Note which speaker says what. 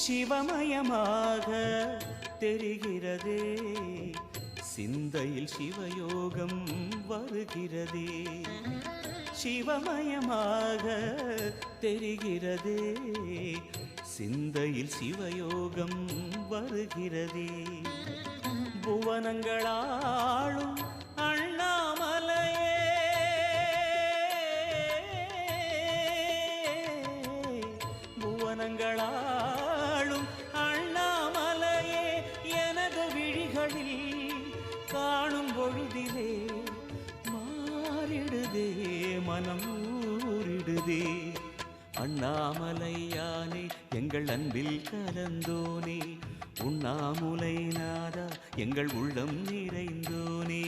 Speaker 1: சிவமயமாக தெரிகிறதே, சிந்தையில் சிவயோகம் வருகிறதே. சிவமயமாக தெரிகிறதே, சிந்தையில் சிவயோகம் வருகிறதே. புவனங்களாளும் அண்ணாமலையே, புவனங்களாளும் அண்ணாமலையே, எனது விழிகளில் காணும் பொழுதிலே மாறிடுதே மனம் ஊறிடுதே. அண்ணாமலையானே எங்கள் அன்பில் கலந்தோனே, உண்ணாமுலை நாதா எங்கள் உள்ளம் நிறைந்தோனே.